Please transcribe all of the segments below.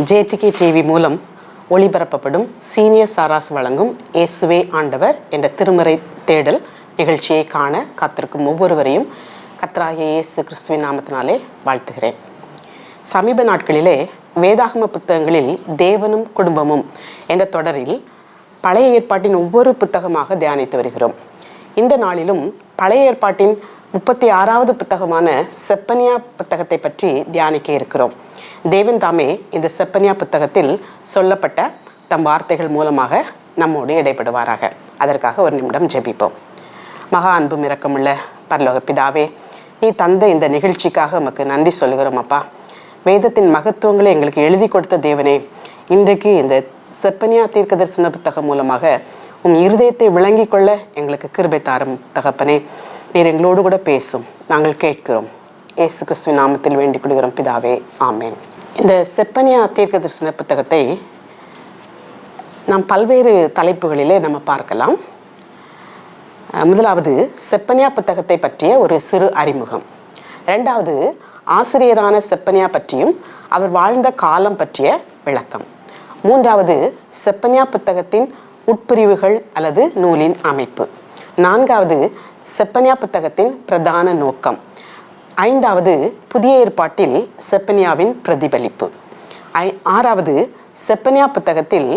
JTK TV மூலம் ஒளிபரப்பப்படும் senior சாராஸ் வழங்கும் இயேசுவே ஆண்டவர் என்ற திருமறை தேடல் நிகழ்ச்சியை காண காத்திருக்கும் ஒவ்வொருவரையும் கர்த்தராகிய இயேசு கிறிஸ்துவின் நாமத்தினாலே வாழ்த்துகிறேன். சமீப நாட்களிலே வேதாகம புத்தகங்களில் தேவனும் குடும்பமும் என்ற தொடரில் பழைய ஏற்பாட்டின் ஒவ்வொரு புத்தகமாக தியானித்து வருகிறோம். இந்த நாளிலும் பழைய ஏற்பாட்டின் 36வது புத்தகமான செப்பனியா புத்தகத்தை பற்றி தியானிக்க இருக்கிறோம். தேவன் தாமே இந்த செப்பனியா புத்தகத்தில் சொல்லப்பட்ட தம் வார்த்தைகள் மூலமாக நம்மோடு இடைப்படுவாராக. அதற்காக ஒரு நிமிடம் ஜெபிப்போம். மகா அன்பும் இரக்கமுள்ள பரலோக பிதாவே, நீ தந்த இந்த நிகழ்ச்சிக்காக உமக்கு நன்றி சொல்லுகிறோம் அப்பா. வேதத்தின் மகத்துவங்களை எங்களுக்கு எழுதி கொடுத்த தேவனே, இன்றைக்கு இந்த செப்பனியா தீர்க்கதரிசன புத்தகம் மூலமாக உம் இருதயத்தை விளங்கி கொள்ள எங்களுக்கு கிருபை தாரும் தகப்பனே. நீர் எங்களோடு கூட பேசும், நாங்கள் கேட்கிறோம். இயேசு கிறிஸ்துவின் நாமத்தில் வேண்டிக் கொள்கிறோம் பிதாவே, ஆமேன். இந்த செப்பனியா தீர்க்கதரிசன புத்தகத்தை நாம் பல்வேறு தலைப்புகளிலே நம்ம பார்க்கலாம். முதலாவது செப்பனியா புத்தகத்தை பற்றிய ஒரு சிறு அறிமுகம். இரண்டாவது ஆசிரியரான செப்பனியா பற்றியும் அவர் வாழ்ந்த காலம் பற்றிய விளக்கம். மூன்றாவது செப்பனியா புத்தகத்தின் உட்பிரிவுகள் அல்லது நூலின் அமைப்பு. நான்காவது செப்பனியா புத்தகத்தின் பிரதான நோக்கம். ஐந்தாவது புதிய ஏற்பாட்டில் செப்பனியாவின் பிரதிபலிப்பு. ஆறாவது செப்பனியா புத்தகத்தில்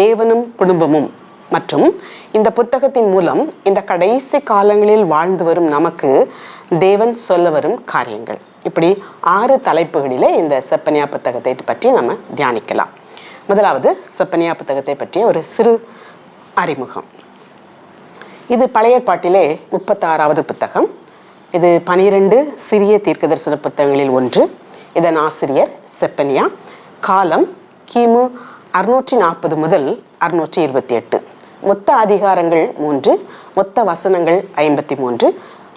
தேவனும் குடும்பமும் மற்றும் இந்த புத்தகத்தின் மூலம் இந்த கடைசி காலங்களில் வாழ்ந்து வரும் நமக்கு தேவன் சொல்ல வரும் காரியங்கள். இப்படி 6 தலைப்புகளிலே இந்த செப்பனியா புத்தகத்தை பற்றி நம்ம தியானிக்கலாம். முதலாவது செப்பனியா புத்தகத்தை பற்றிய ஒரு சிறு அறிமுகம். இது பழைய ஏற்பாட்டிலே 36வது புத்தகம். இது 12 சிறிய தீர்க்கதரிசன புத்தகங்களில் ஒன்று. இதன் ஆசிரியர் செப்பனியா. காலம் கிமு 640 முதல் 628. மொத்த அதிகாரங்கள் 3, மொத்த வசனங்கள் 53.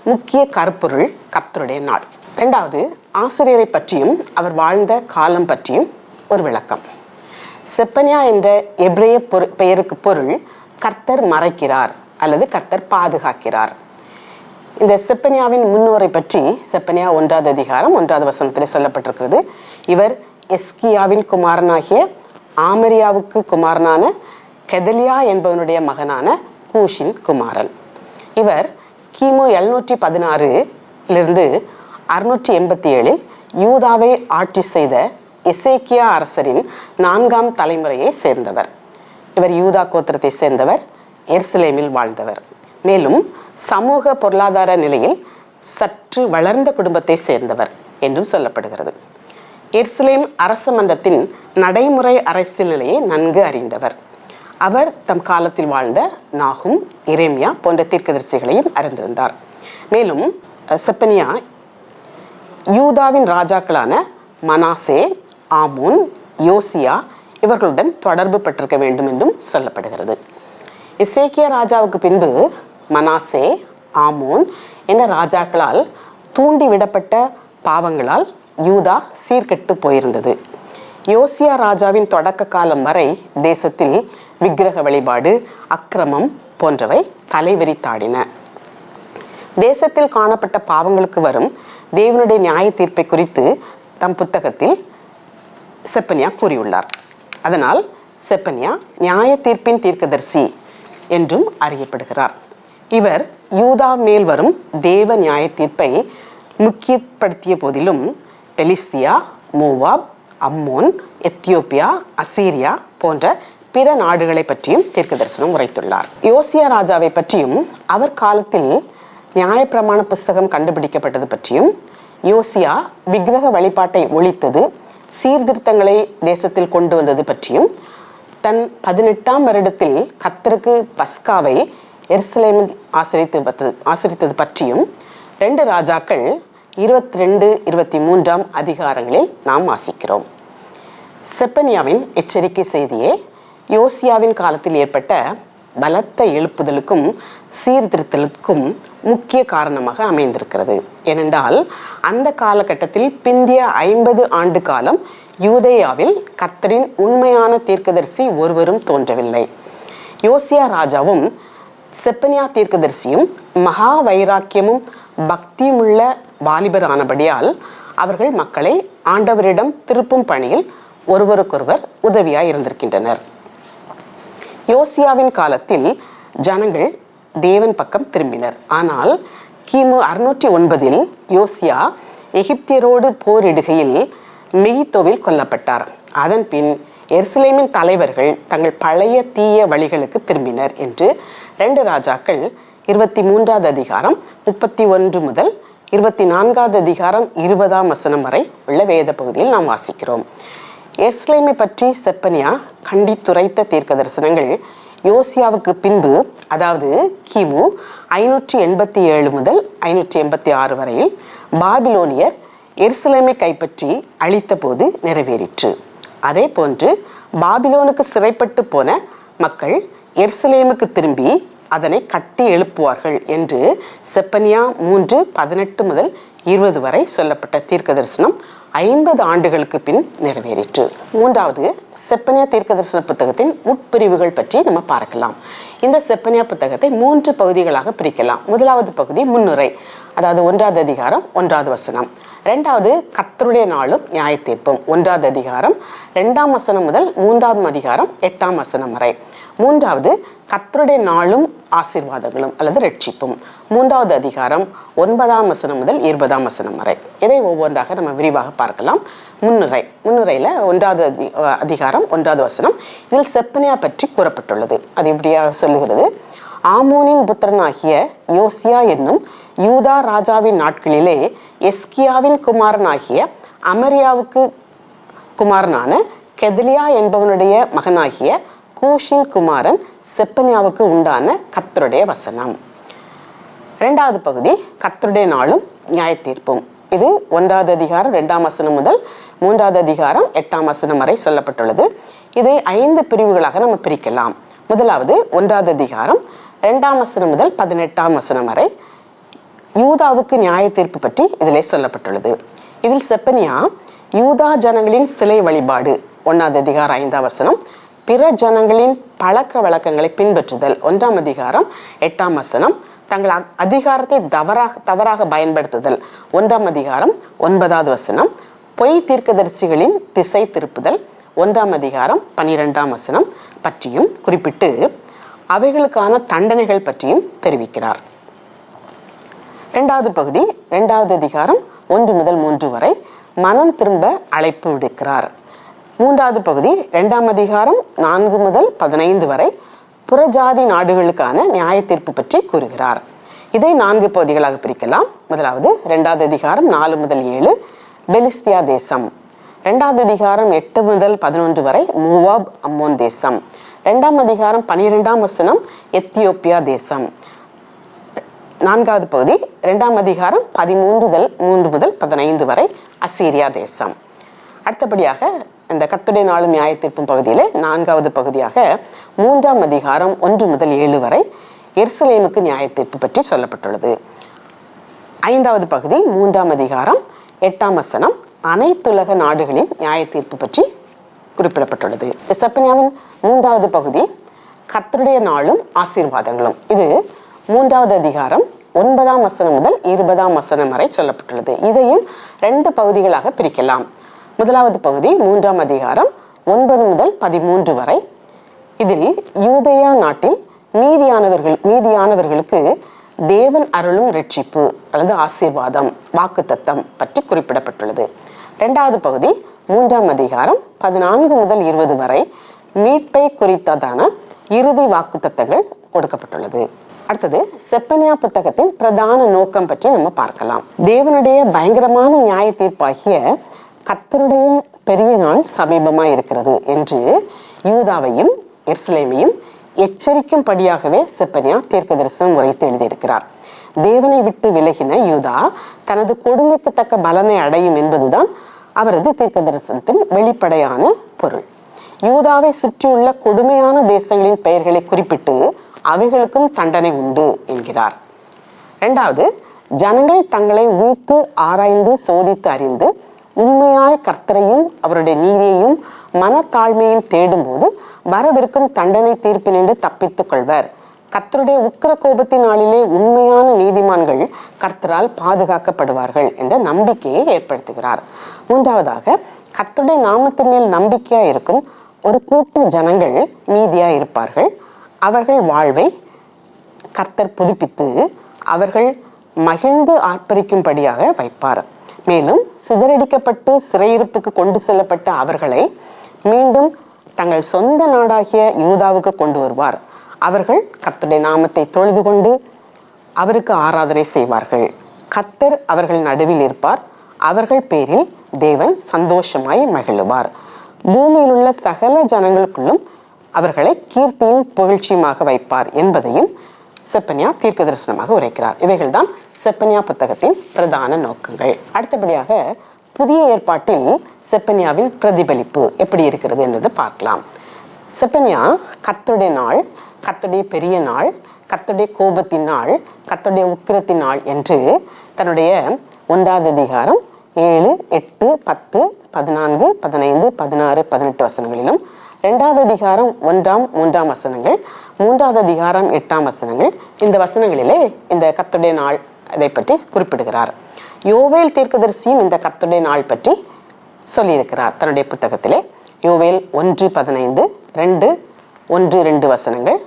முக்கிய கருப்பொருள் கர்த்தருடைய நாள். இரண்டாவது ஆசிரியரை பற்றியும் அவர் வாழ்ந்த காலம் பற்றியும் ஒரு விளக்கம். செப்பனியா என்ற எபிரேய பெயருக்கு பொருள் கர்த்தர் மறைக்கிறார் அல்லது கர்த்தர் பாதுகாக்கிறார். இந்த செப்பனியாவின் முன்னோரை பற்றி செப்பனியா 1வது அதிகாரம் 1வது வசனத்தில் சொல்லப்பட்டிருக்கிறது. இவர் எஸ்கியாவின் குமாரனாகிய ஆமரியாவுக்கு குமாரனான கெதலியா என்பவனுடைய மகனான கூஷின் குமாரன். இவர் கிமு 716 687 யூதாவை ஆட்சி செய்த எசேக்கியா அரசரின் 4ஆம் தலைமுறையை சேர்ந்தவர். இவர் யூதா கோத்திரத்தை சேர்ந்தவர், எருசலேமில் வாழ்ந்தவர். மேலும் சமூக பொருளாதார நிலையில் சற்று வளர்ந்த குடும்பத்தை சேர்ந்தவர் என்றும் சொல்லப்படுகிறது. எருசலேம் அரச மன்றத்தின் நடைமுறை அரசியல் நிலையை நன்கு அறிந்தவர். அவர் தம் காலத்தில் வாழ்ந்த நாகும், எரேமியா போன்ற தீர்க்கதரிசிகளையும் அறிந்திருந்தார். மேலும் செப்பனியா யூதாவின் ராஜாக்களான மனாசே, ஆமோன், யோசியா இவர்களுடன் தொடர்பு பட்டிருக்க வேண்டும் என்றும் சொல்லப்படுகிறது. எசேக்கியா ராஜாவுக்கு பின்பு மனாசே, ஆமோன் என்ற ராஜாக்களால் தூண்டிவிடப்பட்ட பாவங்களால் யூதா சீர்கெட்டு போயிருந்தது. யோசியா ராஜாவின் தொடக்க காலம் வரை தேசத்தில் விக்கிரக வழிபாடு, அக்கிரமம் போன்றவை தலைவிரித்தாடின. தேசத்தில் காணப்பட்ட பாவங்களுக்கு வரும் தேவனுடைய நியாய தீர்ப்பை குறித்து தம் புத்தகத்தில் செப்பனியா கூறியுள்ளார். அதனால் செப்பனியா நியாய தீர்ப்பின் தீர்க்கதரிசி என்றும் அறியப்படுகிறார். இவர் யூதா மேல் வரும் தேவ நியாய தீர்ப்பை முக்கியப்படுத்திய போதிலும் பெலிஸ்தியா, மோவாப், அம்மோன், எத்தியோப்பியா, அசீரியா போன்ற பிற நாடுகளை பற்றியும் தீர்க்கதரிசனம் உரைத்துள்ளார். யோசியா ராஜாவை பற்றியும் அவர் காலத்தில் நியாயப்பிரமாண புஸ்தகம் கண்டுபிடிக்கப்பட்டது பற்றியும், யோசியா விக்கிரக வழிபாட்டை ஒழித்தது, சீர்திருத்தங்களை தேசத்தில் கொண்டு வந்தது பற்றியும், தன் 18ஆம் வருடத்தில் கர்த்தருக்கு பஸ்காவை எருசலேமில் ஆசரித்தது பற்றியும் 2 ராஜாக்கள் 22, 23ஆம் அதிகாரங்களில் நாம் வாசிக்கிறோம். செப்பனியாவின் எச்சரிக்கை செய்தியே யோசியாவின் காலத்தில் ஏற்பட்ட பலத்த எழுப்புதலுக்கும் சீர்திருத்தலுக்கும் முக்கிய காரணமாக அமைந்திருக்கிறது. ஏனென்றால் அந்த காலகட்டத்தில் பிந்திய 50 ஆண்டு காலம் யூதேயாவில் கர்த்தரின் உண்மையான தீர்க்கதரிசி ஒருவரும் தோன்றவில்லை. யோசியா ராஜாவும் செப்பனியா தீர்க்கதரிசியும் மகா வைராக்கியமும் பக்தியுமுள்ள வாலிபரானபடியால் அவர்கள் மக்களை ஆண்டவரிடம் திருப்பும் பணியில் ஒருவருக்கொருவர் உதவியாய் இருந்திருக்கின்றனர். யோசியாவின் காலத்தில் ஜனங்கள் தேவன் பக்கம் திரும்பினர். ஆனால் கிமு 609 யோசியா எகிப்தியரோடு போரிடுகையில் மெகிதோவில் கொல்லப்பட்டார். அதன் பின் எருசலேமின் தலைவர்கள் தங்கள் பழைய தீய வழிகளுக்கு திரும்பினர் என்று 2 ராஜாக்கள் 23வது அதிகாரம் 31 முதல் 24வது அதிகாரம் 20ஆம் வசனம் வரை உள்ள வேத பகுதியில் நாம் வாசிக்கிறோம். எருசலேமை பற்றி செப்பனியா கண்டித்துரைத்த தீர்க்க தரிசனங்கள் யோசியாவுக்கு பின்பு, அதாவது கிமு 587 முதல் 586 வரையில் பாபிலோனியர் எருசலேமை கைப்பற்றி அழித்த போது நிறைவேறிற்று. அதே போன்று பாபிலோனுக்கு சிறைப்பட்டு போன மக்கள் எருசலேமுக்கு திரும்பி அதனை கட்டி எழுப்புவார்கள் என்று செப்பனியா 3:18 முதல் 20 வரை சொல்லப்பட்ட தீர்க்க தரிசனம் 50 ஆண்டுகளுக்கு பின் நிறைவேறிற்று. 3வது செப்பனியா தீர்க்க தரிசன புத்தகத்தின் உட்பிரிவுகள் பற்றி நம்ம பார்க்கலாம். இந்த செப்பனியா புத்தகத்தை 3 பகுதிகளாக பிரிக்கலாம். முதலாவது பகுதி முன்னுரை, அதாவது 1வது அதிகாரம் 1வது வசனம். 2வது கர்த்தருடைய நாளும் நியாய தீர்ப்பும், 1வது அதிகாரம் 2ஆம் வசனம் முதல் 3ஆம் அதிகாரம் 8ஆம் வசனம் வரை. 3வது கர்த்தருடைய நாளும் ஆசீர்வாதங்களும் அல்லது ரட்சிப்பும், 3வது அதிகாரம் 9ஆம் வசனம் முதல் 20ஆம் வசனம் வரை. இதை ஒவ்வொன்றாக நம்ம விரிவாக பார்க்கலாம். முன்னுரையில் 1வது அதிகாரம் 1வது வசனம். இதில் செப்பனியா பற்றி கூறப்பட்டுள்ளது. அது இப்படியாக சொல்லுகிறது: ஆமோனின் புத்திரனாகிய யோசியா என்னும் யூதா ராஜாவின் நாட்களிலே எஸ்கியாவின் குமாரனாகிய அமரியாவுக்கு குமாரனான கெதலியா என்பவனுடைய மகனாகிய கூஷின் குமாரன் செப்பனியாவுக்கு உண்டான கர்த்தருடைய வசனம். 2வது பகுதி கர்த்தருடைய நாளும் நியாய தீர்ப்பும். இது 1வது அதிகாரம் 2ஆம் வசனம் முதல் 3வது அதிகாரம் 8ஆம் வசனம் வரை சொல்லப்பட்டுள்ளது. இதை 5 பிரிவுகளாக நம்ம பிரிக்கலாம். முதலாவது 1வது அதிகாரம் 2ஆம் வசனம் முதல் 18ஆம் வசனம் வரை யூதாவுக்கு நியாய தீர்ப்பு பற்றி இதிலே சொல்லப்பட்டுள்ளது. இதில் செப்பனியா யூதா ஜனங்களின் சிலை வழிபாடு, 1வது அதிகாரம் 5ஆம் வசனம், பிற ஜனங்களின் பழக்க வழக்கங்களை பின்பற்றுதல், 1ஆம் அதிகாரம் 8ஆம் வசனம், தங்கள் அதிகாரத்தை தவறாக பயன்படுத்துதல், 1ஆம் அதிகாரம் 9வது வசனம், பொய் தீர்க்கதரிசிகளின் திசை திருப்புதல், 1ஆம் அதிகாரம் 12ஆம் வசனம் பற்றியும் குறிப்பிட்டு அவைகளுக்கான தண்டனைகள் பற்றியும் தெரிவிக்கிறார். 2வது பகுதி 2வது அதிகாரம் 1 முதல் 3 வரை மனம் திரும்ப அழைப்பு விடுக்கிறார். 3வது பகுதி 2ஆம் அதிகாரம் 4 முதல் 15 வரை புறஜாதி நாடுகளுக்கான நியாய தீர்ப்பு பற்றி கூறுகிறார். இதை 4 பகுதிகளாக பிரிக்கலாம். முதலாவது 2வது அதிகாரம் 4 முதல் 7 பெலிஸ்தியா தேசம், 2வது அதிகாரம் 8 முதல் 11 வரை மூவாப் அம்மோன் தேசம், 2ஆம் அதிகாரம் 12ஆம் வசனம் எத்தியோப்பியா தேசம், 4வது பகுதி 2ஆம் அதிகாரம் 13 முதல் 15 வரை அசீரியா தேசம். அடுத்தபடியாக இந்த கர்த்தருடைய நாளும் நியாய தீர்ப்பும் பகுதியிலே 4வது பகுதியாக 3ஆம் அதிகாரம் 1 முதல் 7 வரை எருசலேமுக்கு நியாய தீர்ப்பு பற்றி சொல்லப்பட்டுள்ளது. 5வது பகுதி 3ஆம் அதிகாரம் 8ஆம் வசனம் அனைத்துலக நாடுகளின் நியாய தீர்ப்பு பற்றி குறிப்பிடப்பட்டுள்ளது. செப்பனியாவின் 3வது பகுதி கர்த்தருடைய நாளும் ஆசீர்வாதங்களும். இது 3வது அதிகாரம் 9ஆம் வசனம் முதல் 20ஆம் வசனம் வரை சொல்லப்பட்டுள்ளது. இதையும் 2 பகுதிகளாக பிரிக்கலாம். முதலாவது பகுதி 3ஆம் அதிகாரம் 9 முதல் 13 வரை. இதில் யூதேயா நாட்டில் மீதியானவர்களுக்கு தேவன் அருளும் ரட்சிப்பு அல்லது ஆசீர்வாதம், வாக்குத்தத்தம் பற்றி குறிப்பிடப்பட்டுள்ளது. 2வது பகுதி 3ஆம் அதிகாரம் 14 முதல் 20 வரை மீட்பை குறித்ததான இறுதி வாக்குத்தத்தங்கள் கொடுக்கப்பட்டுள்ளது. அடுத்தது செப்பனியா புத்தகத்தின் பிரதான நோக்கம் பற்றி நம்ம பார்க்கலாம். தேவனுடைய பயங்கரமான நியாய தீர்ப்பாகிய கர்த்தருடைய பெரிய நாள் சமீபமாய் இருக்கிறது என்று யூதாவையும் எருசலேமையும் எச்சரிக்கும்படியாகவே செப்பனியா தீர்க்க தரிசனம் உரைத்து எழுதியிருக்கிறார். தேவனை விட்டு விலகின யூதா தனது கொடுமைக்கு தக்க பலனை அடையும் என்பதுதான் அவரது தீர்க்க தரிசனத்தின் வெளிப்படையான பொருள். யூதாவை சுற்றியுள்ள கொடுமையான தேசங்களின் பெயர்களை குறிப்பிட்டு அவைகளுக்கும் தண்டனை உண்டு என்கிறார். 2வது, ஜனங்கள் தங்களை உய்த்து ஆராய்ந்து சோதித்து அறிந்து உண்மையாய் கர்த்தரையும் அவருடைய நீதியையும் மனத்தாழ்மையும் தேடும்போது வரவிருக்கும் தண்டனை தீர்ப்பினின்று தப்பித்துக் கொள்வர். கர்த்தருடைய உக்கிர கோபத்தின் நாளிலே உண்மையான நீதிமான்கள் கர்த்தரால் பாதுகாக்கப்படுவார்கள் என்ற நம்பிக்கையை ஏற்படுத்துகிறார். மூன்றாவதாக, கர்த்தருடைய நாமத்தின் மேல் நம்பிக்கையா இருக்கும் ஒரு கூட்ட ஜனங்கள் மீதியா இருப்பார்கள். அவர்கள் வாழ்வை கர்த்தர் புதுப்பித்து அவர்கள் மகிழ்ந்து ஆர்ப்பரிக்கும்படியாக வைப்பார். மேலும் சிதறடிக்கப்பட்டு சிறையிருப்புக்கு கொண்டு செல்லப்பட்ட அவர்களை மீண்டும் தங்கள் சொந்த நாடாகிய யூதாவுக்கு கொண்டு வருவார். அவர்கள் கர்த்தருடைய நாமத்தை தொழுது கொண்டு அவருக்கு ஆராதனை செய்வார்கள். கர்த்தர் அவர்கள் நடுவில் இருப்பார். அவர்கள் பேரில் தேவன் சந்தோஷமாய் மகிழுவார். பூமியில் உள்ள சகல ஜனங்களுக்குள்ளும் அவர்களை கீர்த்தியும் புகழ்ச்சியுமாக வைப்பார் என்பதையும் செப்பனியா தீர்க்க தரிசனமாக உரைக்கிறார். இவைகள் தான் செப்பனியா புத்தகத்தின் பிரதான நோக்கங்கள். அடுத்தபடியாக புதிய ஏற்பாட்டில் செப்பனியாவின் பிரதிபலிப்பு எப்படி இருக்கிறது என்பதை பார்க்கலாம். செப்பனியா கர்த்தருடைய நாள், கர்த்தருடைய பெரிய நாள், கர்த்தருடைய கோபத்தின் நாள், கர்த்தருடைய உக்கிரத்தின் நாள் என்று தன்னுடைய 1ஆம் அதிகாரம் 7, 8, 10, 14, 15, 16, 18 வசனங்களிலும், 2ஆம் அதிகாரம் 1, 3 வசனங்கள், 3ஆம் அதிகாரம் 8 வசனங்கள், இந்த வசனங்களிலே இந்த கர்த்தருடைய நாள் இதை பற்றி குறிப்பிடுகிறார். யோவேல் தீர்க்கதரிசியும் இந்த கர்த்தருடைய நாள் பற்றி சொல்லியிருக்கிறார் தன்னுடைய புத்தகத்திலே. யோவேல் 1:15, 2:1-2 வசனங்கள்,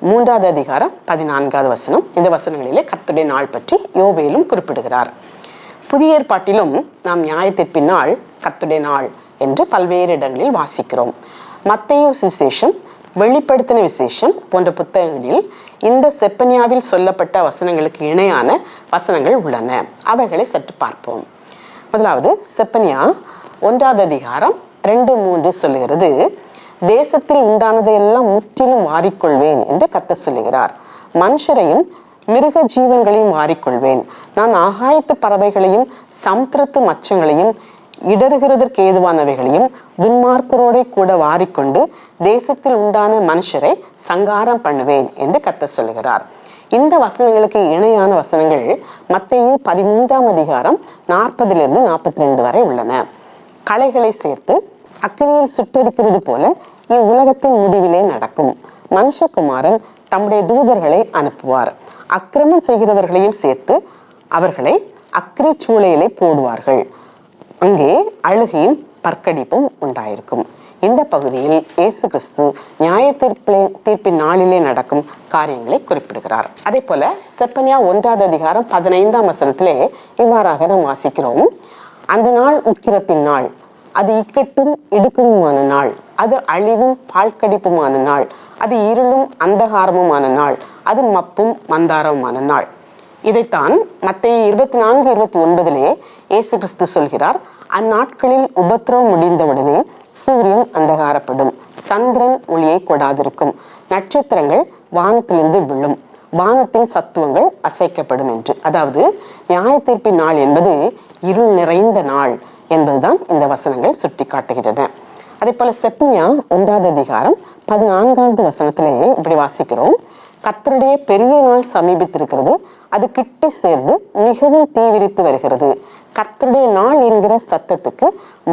3ஆம் அதிகாரம் 14 வசனம், இந்த வசனங்களிலே கர்த்தருடைய நாள் பற்றி யோவேலும் குறிப்பிடுகிறார். புதிய ஏற்பாட்டிலும் நாம் நியாயத்தீர்ப்பின் நாள், கர்த்தருடைய நாள் என்று பல்வேறு இடங்களில் வாசிக்கிறோம். மத்தேயு சுவிசேஷம், வெளிப்படுத்தின விசேஷம் போன்ற புத்தகங்களில் இந்த செப்பனியாவில் சொல்லப்பட்ட வசனங்களுக்கு இணையான வசனங்கள் உள்ளன. அவைகளை சற்று பார்ப்போம். முதலாவது, செப்பனியா 1ஆம் அதிகாரம் 2-3 சொல்லுகிறது, தேசத்தில் உண்டானதையெல்லாம் முற்றிலும் வாரிக்கொள்வேன் என்று கர்த்தர் சொல்லுகிறார். மனுஷரையும் மிருக ஜீவன்களையும் வாரிக்கொள்வேன். நான் ஆகாயத்து பறவைகளையும் சமுத்திரத்து மச்சங்களையும் இடறுகிறதற்கு ஏதுவானவைகளையும் துன்மார்க்கரோட கூட வாரிக்கொண்டு தேசத்தில் உண்டான மனுஷரை சங்காரம் பண்ணுவேன் என்று கர்த்தர் சொல்லுகிறார். இந்த வசனங்களுக்கு இணையான வசனங்கள் மத்தேயு 13ஆம் அதிகாரம் 40-42 வரை உள்ளன. களைகளை சேர்த்து அக்கினியில் சுட்டெரிக்கிறது போல இவ்வுலகத்தின் முடிவிலே நடக்கும். மனுஷகுமாரன் தம்முடைய தூதர்களை அனுப்புவார். அக்கிரமம் செய்கிறவர்களையும் சேர்த்து அவர்களை அக்கினி சூளையிலே போடுவார்கள். அங்கே அழுகையும் பற்கடிப்பும் உண்டாயிருக்கும். இந்த பகுதியில் இயேசு கிறிஸ்து நியாய தீர்ப்பின் நாளிலே நடக்கும் காரியங்களை குறிப்பிடுகிறார். அதே போல செப்பனியா 1ஆம் அதிகாரம் 15ஆம் வசனத்திலே இவ்வாறாக நாம் வாசிக்கிறோம். அந்த நாள் உக்கிரத்தின் நாள், அது இக்கட்டும் இடுக்கமுமான நாள், அது அழிவும் பாழ்கடிப்புமான நாள், அது இருளும் அந்தகாரமுமான நாள், அது மப்பும் மந்தாரமுமான நாள். இதைத்தான் மத்தேயு 24-29 இயேசு கிறிஸ்து சொல்கிறார். அந்நாட்களில் உபத்திரவம் முடிந்தவுடனே சூரியன் அந்தகாரப்படும், சந்திரன் ஒளியை கொடாதிருக்கும், நட்சத்திரங்கள் வானத்திலிருந்து விழும், வானத்தின் சத்துவங்கள் அசைக்கப்படும் என்று. அதாவது நியாய தீர்ப்பின் நாள் என்பது இருள் நிறைந்த நாள் என்பதுதான் இந்த வசனங்கள் சுட்டி காட்டுகின்றன. அதே போல செப்பனியா 1ஆம் அதிகாரம் 14ஆவது வசனத்திலே இப்படி வாசிக்கிறோம். கர்த்தருடைய பெரிய நாள் சமீபித்திருக்கிறது, அது கிட்டி சேர்ந்து மிகவும் தீவிரித்து வருகிறது. கர்த்தருடைய நாள் என்கிற சத்தத்துக்கு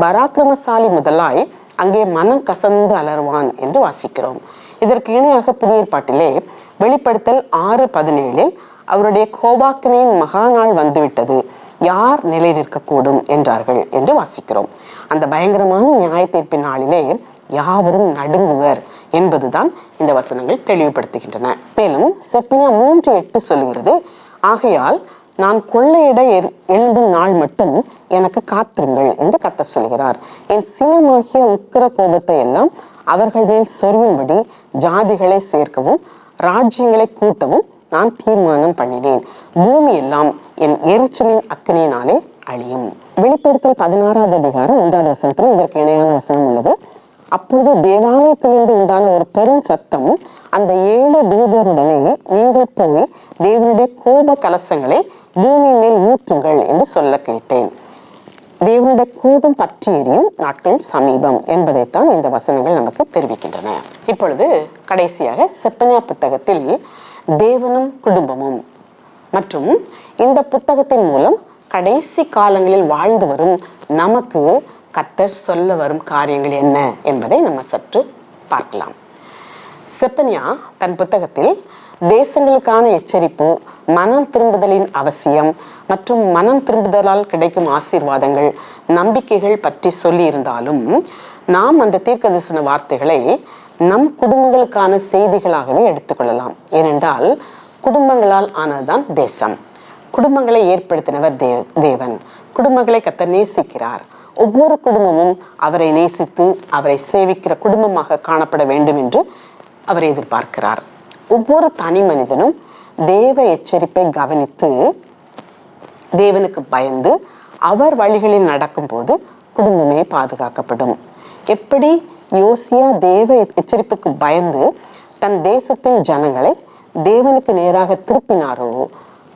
பராக்கிரமசாலி முதலாய் அங்கே மனம் கசந்து அலர்வான் என்று வாசிக்கிறோம். இதற்கு இணையாக புதிய ஏற்பாட்டிலே வெளிப்படுத்தல் 6:17 அவருடைய கோபாக்கினியின் மகா நாள் வந்துவிட்டது, யார் நிலை நிற்கக்கூடும் என்றார்கள் என்று வாசிக்கிறோம். அந்த பயங்கரமான நியாய தீர்ப்பின் நாளிலே யாவரும் நடுங்குவர் என்பதுதான் இந்த வசனங்கள் தெளிவுபடுத்துகின்றன. மேலும் செப்பனியா 3:8 சொல்லுகிறது, ஆகையால் நான் கொள்ளையிட எழும்பும் நாள் மட்டும் எனக்கு காத்திருங்கள் என்று கர்த்தர் சொல்கிறார். என் சினமாகிய உக்கிர கோபத்தை எல்லாம் அவர்கள் மேல் சொரியும்படி ஜாதிகளை சேர்க்கவும் ராஜ்யங்களை கூட்டவும் நான் தீர்மானம் பண்ணினேன். பூமி எல்லாம் என் எரிச்சலின் அக்கினியினாலே அழியும். வெளிப்படுத்தல் 16ஆம் அதிகாரம் 1ஆம் வசனத்தில் இதற்கு இணையான வசனம் உள்ளது. அப்பொழுது தேவாலயத்திலிருந்து உண்டான ஒரு பெரும் சத்தம், அந்த 7 தூதருடனே நீங்கள் போய் தேவனுடைய கோப கலசங்களை பூமி மேல் ஊற்றுங்கள் என்று சொல்ல கேட்டேன். தேவனுடைய கோபம் பற்றி எரியும் நாட்கள் சமீபம் என்பதைத்தான் இந்த வசனங்கள் நமக்கு தெரிவிக்கின்றன. இப்பொழுது கடைசியாக செப்பனியா புத்தகத்தில் தேவனும் குடும்பமும் மற்றும் இந்த புத்தகத்தின் மூலம் கடைசி காலங்களில் வாழ்ந்து வரும் நமக்கு கர்த்தர் சொல்ல வரும் காரியங்கள் என்ன என்பதை நம்ம சற்று பார்க்கலாம். செப்பனியா தன் புத்தகத்தில் தேசங்களுக்கான எச்சரிப்பு, மனம் திரும்புதலின் அவசியம் மற்றும் மனம் திரும்புதலால் கிடைக்கும் ஆசீர்வாதங்கள், நம்பிக்கைகள் பற்றி சொல்லியிருந்தாலும் நாம் அந்த தீர்க்கதரிசன வார்த்தைகளை நம் குடும்பங்களுக்கான செய்திகளாகவே எடுத்துக்கொள்ளலாம். ஏனென்றால் குடும்பங்களால் ஆனதுதான் தேசம். குடும்பங்களை ஏற்படுத்தினவர் தேவன். குடும்பங்களை கர்த்தர் நேசிக்கிறார். ஒவ்வொரு குடும்பமும் அவரை நேசித்து அவரை சேவிக்கிற குடும்பமாக காணப்பட வேண்டும் என்று அவர் எதிர்பார்க்கிறார். ஒவ்வொரு தனி மனிதனும் தேவ எச்சரிப்பை கவனித்து தேவனுக்கு பயந்து அவர் வழிகளில் நடக்கும் போது குடும்பமே பாதுகாக்கப்படும். எப்படி யோசியா தேவ எச்சரிப்புக்கு பயந்து தன் தேசத்தின் ஜனங்களை தேவனுக்கு நேராக திருப்பினாரோ,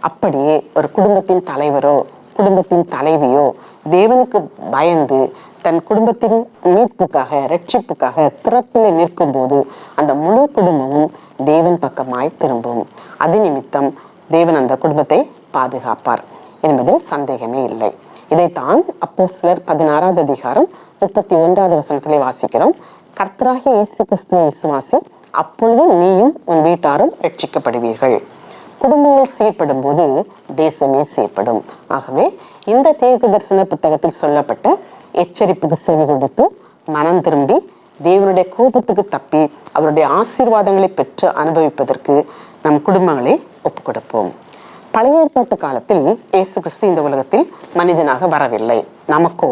அப்படியே ஒரு குடும்பத்தின் தலைவரோ குடும்பத்தின் தலைவியோ தேவனுக்கு பயந்து தன் குடும்பத்தின் மீட்புக்காக, ரட்சிப்புக்காக திறப்பில் நிற்கும் போது அந்த முழு குடும்பமும் தேவன் பக்கமாய் திரும்பும். அது நிமித்தம் தேவன் அந்த குடும்பத்தை பாதுகாப்பார் என்பதில் சந்தேகமே இல்லை. இதைத்தான் அப்போஸ்தலர் 16வது அதிகாரம் 31வது வசனத்திலே வாசிக்கிறோம். கர்த்தராகிய இயேசு கிறிஸ்துவை விசுவாசி, அப்பொழுது நீயும் உன் வீட்டாரும் ரட்சிக்கப்படுவீர்கள். குடும்பங்கள் சீர்படும் போது தேசமே சீர்படும். ஆகவே இந்த தீர்க்க தரிசன புத்தகத்தில் சொல்லப்பட்ட எச்சரிப்புக்கு செவி கொடுத்து மனம் திரும்பி தேவனுடைய கோபத்துக்கு தப்பி அவருடைய ஆசீர்வாதங்களை பெற்று அனுபவிப்பதற்கு நம் குடும்பங்களை ஒப்புக் கொடுப்போம். பழைய ஏற்பாட்டு காலத்தில் இயேசு கிறிஸ்து இந்த உலகத்தில் மனிதனாக வரவில்லை. நமக்கோ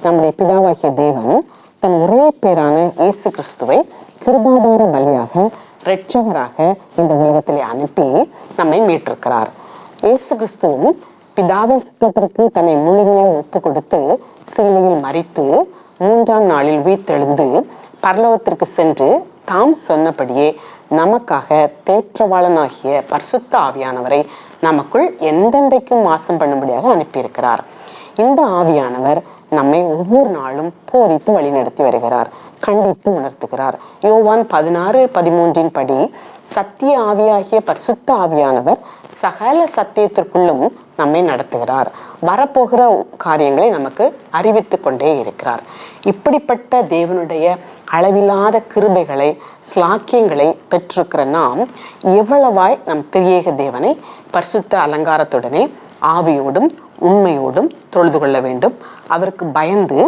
நம்முடைய பிதாவாகிய தேவன் தன் ஒரே பேரான இயேசு கிறிஸ்துவை கிருபாதார பலியாக, இரட்சகராக இந்த உலகத்திலே அனுப்பி நம்மை மீட்டிருக்கிறார். இயேசு கிறிஸ்துவும் பிதாவின் சித்தத்திற்கு தன்னை முழுமையாக ஒப்பு கொடுத்து சிலுவையில் மரித்து 3ஆம் நாளில் உயிர்த்தெழுந்து பரலோகத்திற்கு சென்று தாம் சொன்னபடியே நமக்காக தேற்றவாளனாகிய பரிசுத்த ஆவியானவரை நமக்குள் என்றென்றைக்கும் வாசம் பண்ணும்படியாக அனுப்பியிருக்கிறார். இந்த ஆவியானவர் நம்மை ஒவ்வொரு நாளும் போதித்து வழிநடத்தி வருகிறார், கண்டித்து உணர்த்துகிறார். யோவான் 16:13 படி சத்திய ஆவியாகிய பரிசுத்த ஆவியானவர் சகல சத்தியத்திற்குள்ளும் நம்மை நடத்துகிறார். வரப்போகிற காரியங்களை நமக்கு அறிவித்து கொண்டே இருக்கிறார். இப்படிப்பட்ட தேவனுடைய அளவில்லாத கிருபைகளை, ஸ்லாக்கியங்களை பெற்றிருக்கிற நாம் எவ்வளவாய் நம் திரியேக தேவனை பரிசுத்த அலங்காரத்துடனே ஆவியோடும் உண்மையோடும் தொழுது கொள்ள வேண்டும். அவருக்கு பயந்து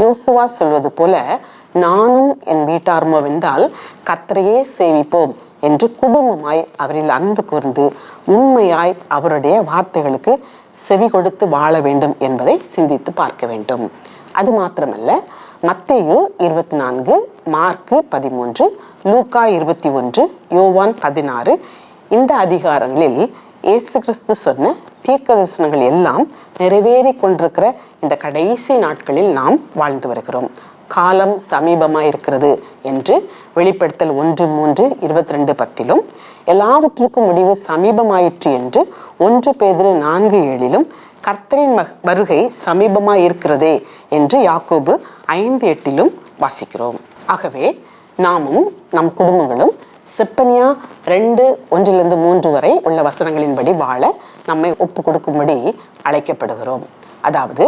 யோசுவா சொல்வது போல நானும் என் வீட்டாருமோ வென்றால் கர்த்தரையே சேவிப்போம் என்று குடும்பமாய் அவரில் அன்பு கூர்ந்து உண்மையாய் அவருடைய வார்த்தைகளுக்கு செவி கொடுத்து வாழ வேண்டும் என்பதை சிந்தித்து பார்க்க வேண்டும். அது மாத்திரமல்ல, மத்தேயு 24, மார்க்கு 13, லூக்கா 21, யோவான் 16 இந்த அதிகாரங்களில் இயேசு கிறிஸ்து சொன்ன தீர்க்க தரிசனங்கள் எல்லாம் நிறைவேறி கொண்டிருக்கிற இந்த கடைசி நாட்களில் நாம் வாழ்ந்து வருகிறோம். காலம் சமீபமாக இருக்கிறது என்று வெளிப்படுத்தல் 1:3-22 எல்லாவற்றுக்கும் முடிவு சமீபமாயிற்று என்று 1 பேதுரு 4:7 கர்த்தரின் வருகை சமீபமாய் இருக்கிறதே என்று யாக்கோபு 5:8 வாசிக்கிறோம். ஆகவே நாமும் நம் குடும்பங்களும் செப்பனியா 2:1-3 வரை உள்ள வசனங்களின்படி வாழ நம்மை ஒப்பு கொடுக்கும்படி அழைக்கப்படுகிறோம். அதாவது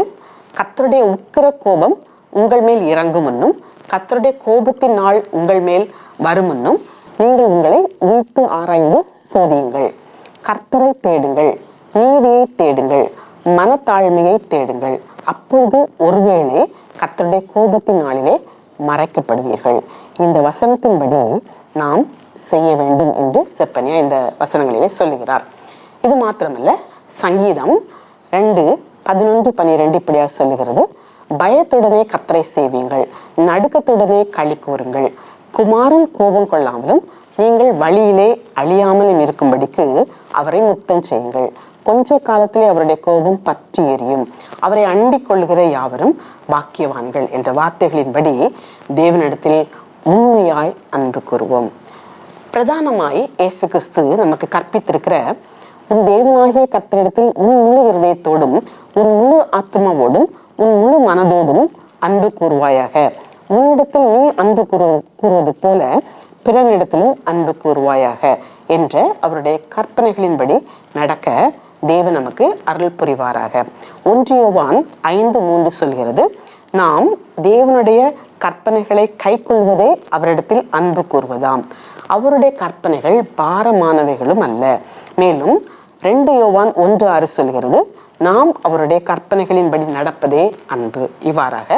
கர்த்தருடைய உக்கிர கோபம் உங்கள் மேல் இறங்கும் முன்னும், கர்த்தருடைய கோபத்தின் நாள் உங்கள் மேல் வரும் முன்னும் நீங்கள் உங்களை வீட்டு ஆராய்ந்து சோதியுங்கள். கர்த்தரை தேடுங்கள், நீதியை தேடுங்கள், மனத்தாழ்மையை தேடுங்கள். அப்பொழுது ஒருவேளை கர்த்தருடைய கோபத்தின் நாளிலே மறைக்கப்படுவீர்கள். இந்த வசனத்தின்படி நாம் செய்ய வேண்டும் என்று செப்பனியா இந்த வசனங்களிலே சொல்லுகிறார். இது மாத்திரமல்ல, சங்கீதம் 2:11-12 இப்படியாக சொல்லுகிறது. பயத்துடனே கர்த்தரை சேவியுங்கள், நடுக்கத்துடனே களி கூறுங்கள். குமாரன் கோபம் கொள்ளாமலும் நீங்கள் வழியிலே அழியாமலும் இருக்கும்படிக்கு அவரை முத்தம் செய்யுங்கள். கொஞ்ச காலத்திலே அவருடைய கோபம் பற்றி எரியும். அவரை அண்டிக் கொள்ளுகிற யாவரும் பாக்கியவான்கள் என்ற வார்த்தைகளின்படி தேவனிடத்தில் உண்மையாய் அன்பு கூறுவோம். பிரதானமாய் இயேசு கிறிஸ்து நமக்கு கற்பித்திருக்கிற உன் தேவனாகிய கர்த்தரிடத்தில் உன் முழு இருதயத்தோடும், உன் முழு ஆத்மாவோடும், உன் முழு மனதோடும் அன்பு கூறுவாயாக. உன்னிடத்தில் நீ அன்பு கூறுவது போல பிறனிடத்திலும் அன்பு கூறுவாயாக என்ற அவருடைய கற்பனைகளின்படி நடக்க தேவன் நமக்கு அருள் புரிவாராக. 1 யோவான் 5:3 சொல்கிறது, நாம் தேவனுடைய கற்பனைகளை கைக்கொள்வதே அவரிடத்தில் அன்பு கூறுவதாம். அவருடைய கற்பனைகள் பாரமானவைகளும் அல்ல. மேலும் 2 யோவான் 1:6 சொல்கிறது, நாம் அவருடைய கற்பனைகளின்படி நடப்பதே அன்பு. இவ்வாறாக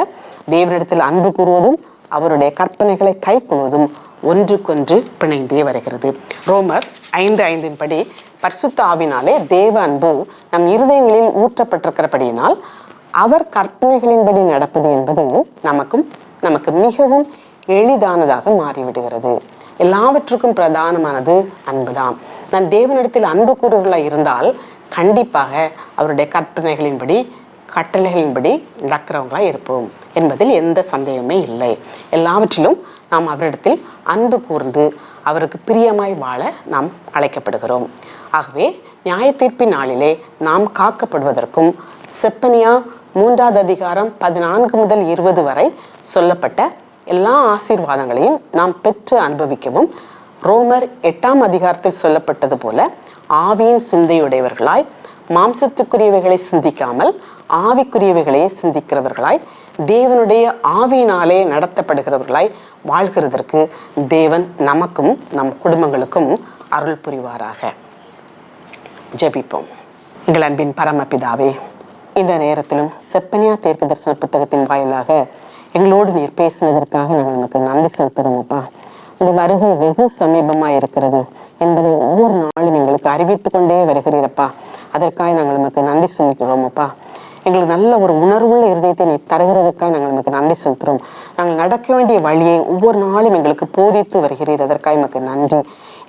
தேவனிடத்தில் அன்பு கூறுவதும் அவருடைய கற்பனைகளை கைக்கொள்வதும் ஒன்றுக்கொன்று பிணைந்தே வருகிறது. ரோமர் 5:5 படி பரிசுத்த ஆவினாலே தேவ அன்பு நம் இருதயங்களில் ஊற்றப்பட்டிருக்கிறபடியினால் அவர் கற்பனைகளின்படி நடப்பது என்பது நமக்கு மிகவும் எளிதானதாக மாறிவிடுகிறது. எல்லாவற்றுக்கும் பிரதானமானது அன்புதான். நான் தேவனிடத்தில் அன்பு கூறுவர்களாக இருந்தால் கண்டிப்பாக அவருடைய கற்பனைகளின்படி கட்டளைகளின்படி நடக்கிறவங்களாக இருப்போம் என்பதில் எந்த சந்தேகமே இல்லை. எல்லாவற்றிலும் நாம் அவரிடத்தில் அன்பு கூர்ந்து அவருக்கு பிரியமாய் வாழ நாம் அழைக்கப்படுகிறோம். ஆகவே நியாய தீர்ப்பின் நாளிலே நாம் காக்கப்படுவதற்கும் செப்பனியா 3வது அதிகாரம் 14 முதல் 20 வரை சொல்லப்பட்ட எல்லா ஆசீர்வாதங்களையும் நாம் பெற்று அனுபவிக்கவும், ரோமர் 8ஆம் அதிகாரத்தில் சொல்லப்பட்டது போல ஆவியின் சிந்தையுடையவர்களாய் மாம்சத்துக்குரியவைகளை சிந்திக்காமல் ஆவிக்குரியவைகளையே சிந்திக்கிறவர்களாய் தேவனுடைய ஆவியினாலே நடத்தப்படுகிறவர்களாய் வாழ்கிறதற்கு தேவன் நமக்கும் நம் குடும்பங்களுக்கும் அருள் புரிவாராக. ஜெபிப்போம். எங்கள் அன்பின் பரமபிதாவே, இந்த நேரத்திலும் செப்பனியா தீர்க்க தரிசன புத்தகத்தின் வாயிலாக எங்களோடு நீர் பேசினதற்காக நாங்கள் நமக்கு நன்றி செலுத்துறோமப்பா. இந்த வருகை வெகு சமீபமாக இருக்கிறது என்பதை ஒவ்வொரு நாளும் எங்களுக்கு அறிவித்து கொண்டே வருகிறீரப்பா. அதற்காக நாங்கள் நமக்கு நன்றி சொல்லிக்கிறோமப்பா. எங்களுக்கு நல்ல ஒரு உணர்வுள்ள இருதயத்தை நீ தருகிறதுக்காக நாங்கள் நமக்கு நன்றி செலுத்துகிறோம். நாங்கள் நடக்க வேண்டிய வழியை ஒவ்வொரு நாளும் எங்களுக்கு போதித்து வருகிறீர். அதற்காக நமக்கு நன்றி.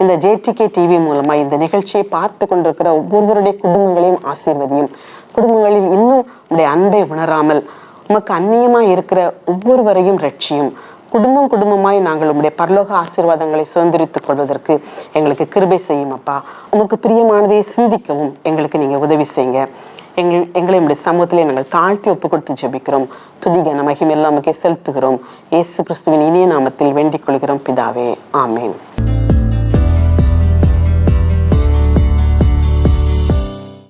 இந்த JTK TV மூலமாக இந்த நிகழ்ச்சியை பார்த்து கொண்டிருக்கிற ஒவ்வொருவருடைய குடும்பங்களையும் ஆசீர்வதியும். குடும்பங்களில் இன்னும் உடைய அன்பை உணராமல் உமக்கு அந்நியமாய் இருக்கிற ஒவ்வொருவரையும் ரட்சியும். குடும்பமாய் நாங்கள் உம்முடைய பரலோக ஆசீர்வாதங்களை சுதந்திரித்துக் கொள்வதற்கு எங்களுக்கு கிருபை செய்யும் அப்பா. உமக்கு பிரியமானதை சிந்திக்கவும் எங்களுக்கு நீங்க உதவி செய்யுங்க. எங்களை உடைய சமூகத்திலே நாங்கள் தாழ்த்தி ஒப்பு கொடுத்து ஜெபிக்கிறோம். துதிக மகிமை எல்லாம் செலுத்துகிறோம். இயேசு கிறிஸ்துவின் இனிய நாமத்தில் வேண்டிக் கொள்கிறோம் பிதாவே. ஆமேன்.